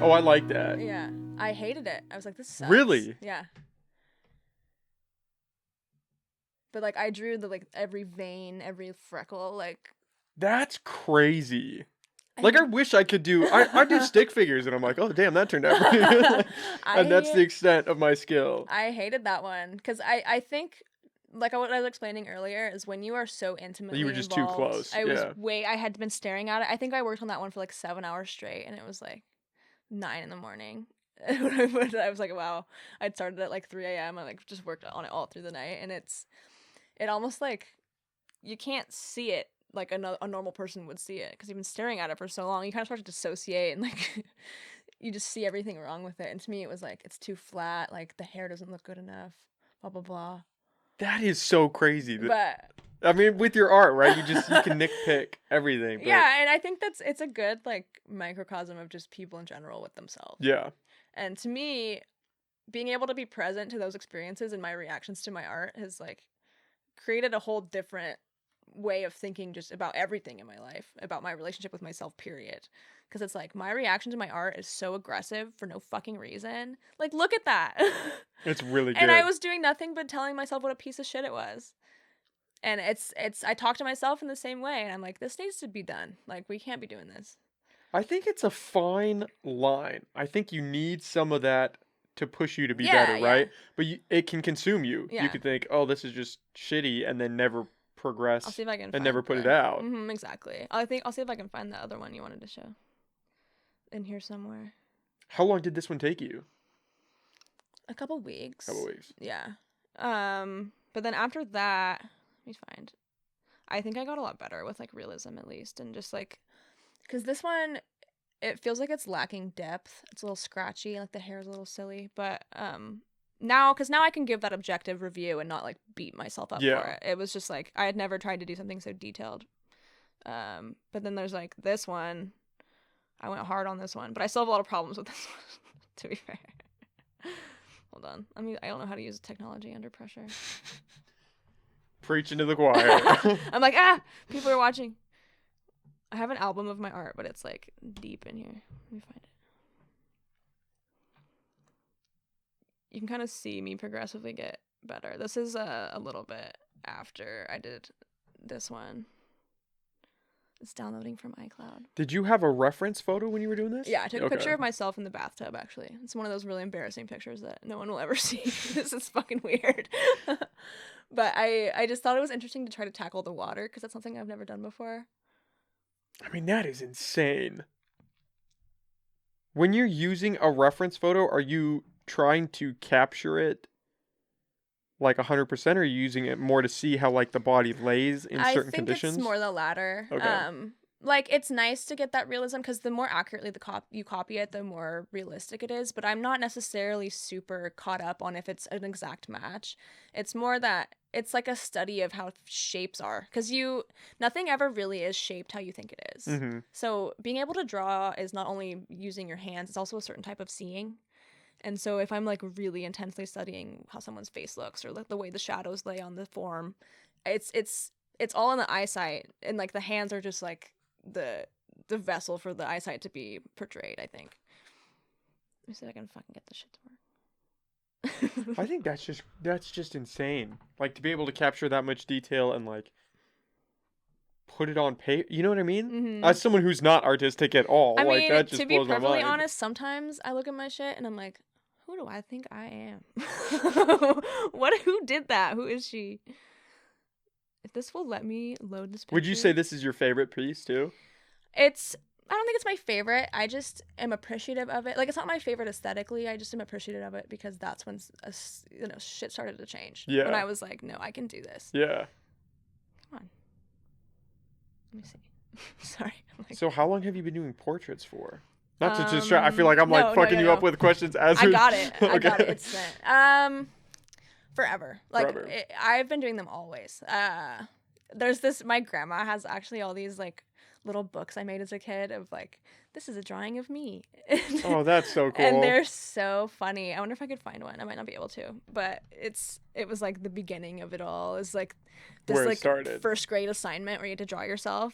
Oh, I like that. Yeah. I hated it. I was like, this sucks. Really? Yeah. But like I drew the like every vein, every freckle, like That's crazy. Like, I wish I could do. I do stick figures, and I'm like, oh damn, that turned out pretty good. Like, and that's the extent of my skill. I hated that one because I think like what I was explaining earlier is when you are so intimately You were just involved, too close. I had been staring at it. I think I worked on that one for like 7 hours straight, and it was like 9 in the morning. I was like, wow. I'd started at like 3 a.m. I like just worked on it all through the night, and it almost like you can't see it like a normal person would see it because you've been staring at it for so long. You kind of start to dissociate and like you just see everything wrong with it. And to me, it was like it's too flat. Like the hair doesn't look good enough. Blah blah blah. That is so crazy. But I mean, with your art, right? You can nitpick everything. But... yeah, and I think it's a good like microcosm of just people in general with themselves. Yeah. And to me, being able to be present to those experiences and my reactions to my art has like created a whole different way of thinking just about everything in my life, about my relationship with myself, period. Because it's like my reaction to my art is so aggressive for no fucking reason. Like, look at that. It's really good. And I was doing nothing but telling myself what a piece of shit it was. And I talk to myself in the same way, and I'm like, this needs to be done. Like, we can't be doing this. I think it's a fine line. I think you need some of that to push you to be better, right? Yeah. But it can consume you. Yeah. You could think, oh, this is just shitty, and then never progress. I'll see if I can and never put it out. Exactly. I'll see if I can find the other one you wanted to show in here somewhere. How long did this one take you? A couple weeks. Yeah. But then after that, let me find. I think I got a lot better with like realism at least, and just like, because this one, it feels like it's lacking depth. It's a little scratchy, like the hair is a little silly, but now I can give that objective review and not like beat myself up for it. It was just like I had never tried to do something so detailed. But then there's like this one. I went hard on this one, but I still have a lot of problems with this one, to be fair. Hold on. I mean, I don't know how to use technology under pressure. Preaching to the choir. I'm like, people are watching. I have an album of my art, but it's like deep in here. Let me find it. You can kind of see me progressively get better. This is a little bit after I did this one. It's downloading from iCloud. Did you have a reference photo when you were doing this? Yeah, I took a picture of myself in the bathtub, actually. It's one of those really embarrassing pictures that no one will ever see. This is fucking weird. But I just thought it was interesting to try to tackle the water, because that's something I've never done before. I mean, that is insane. When you're using a reference photo, are you trying to capture it like 100%, or are you using it more to see how like the body lays in certain conditions? I think it's more the latter. Okay. Like it's nice to get that realism, because the more accurately you copy it, the more realistic it is. But I'm not necessarily super caught up on if it's an exact match. It's more that it's like a study of how shapes are, because nothing ever really is shaped how you think it is. Mm-hmm. So being able to draw is not only using your hands, it's also a certain type of seeing. And so if I'm like really intensely studying how someone's face looks, or like the way the shadows lay on the form, it's all in the eyesight, and like the hands are just like the vessel for the eyesight to be portrayed, I think. Let me see if I can fucking get this shit to work. I think that's just insane. Like to be able to capture that much detail and like put it on paper. You know what I mean? Mm-hmm. As someone who's not artistic at all, I like mean, that just to be blows my mind. perfectly honest, sometimes I look at my shit and I'm like, who do I think I am? Who did that? Who is she? If this will let me load this picture. Would you say this is your favorite piece too? I don't think it's my favorite. I just am appreciative of it. Like, it's not my favorite aesthetically. I just am appreciative of it because that's when shit started to change. Yeah. When I was like, no, I can do this. Yeah. Come on. Let me see. Sorry. So how long have you been doing portraits for? Not to distract. I feel like I'm fucking you up with questions as I got it. Okay. I got it. It's sent. Forever. Like, Forever. I've been doing them always. There's this, my grandma has actually all these, like, little books I made as a kid of, like, this is a drawing of me. Oh, that's so cool. And they're so funny. I wonder if I could find one. I might not be able to. But it was, like, the beginning of it all. It's, like, this, where it like, started. first grade assignment where you had to draw yourself.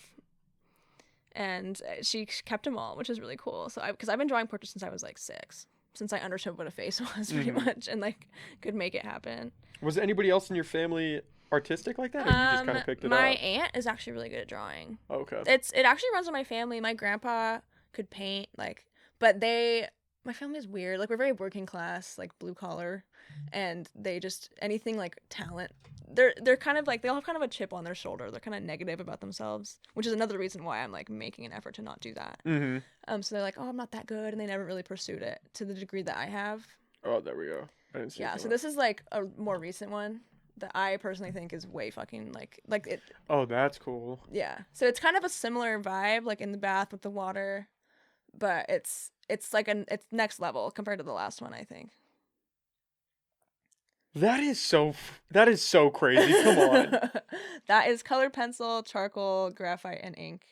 and she kept them all, which is really cool. So because I've been drawing portraits since I was like 6, since I understood what a face was pretty much, and like could make it happen. Was anybody else in your family artistic like that, or you just kind of picked it My up? aunt is actually really good at drawing. Okay. It actually runs in my family. My grandpa could paint, like, but my family is weird. Like, we're very working class, like blue collar, and they just anything like talent. They're kind of like, they all have kind of a chip on their shoulder. They're kind of negative about themselves, which is another reason why I'm like making an effort to not do that. So they're like, oh, I'm not that good, and they never really pursued it to the degree that I have. Oh, there we go. I didn't see Yeah, so this is like a more recent one that I personally think is way fucking like it. Oh, that's cool. Yeah, so it's kind of a similar vibe, like in the bath with the water, but it's like it's next level compared to the last one, I think. That is so crazy. Come on. That is colored pencil, charcoal, graphite, and ink.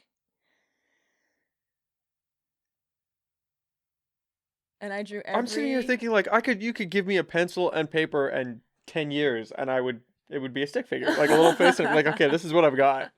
And I drew I'm sitting here thinking like you could give me a pencil and paper and 10 years and it would be a stick figure, like a little face, and I'm like, okay, this is what I've got.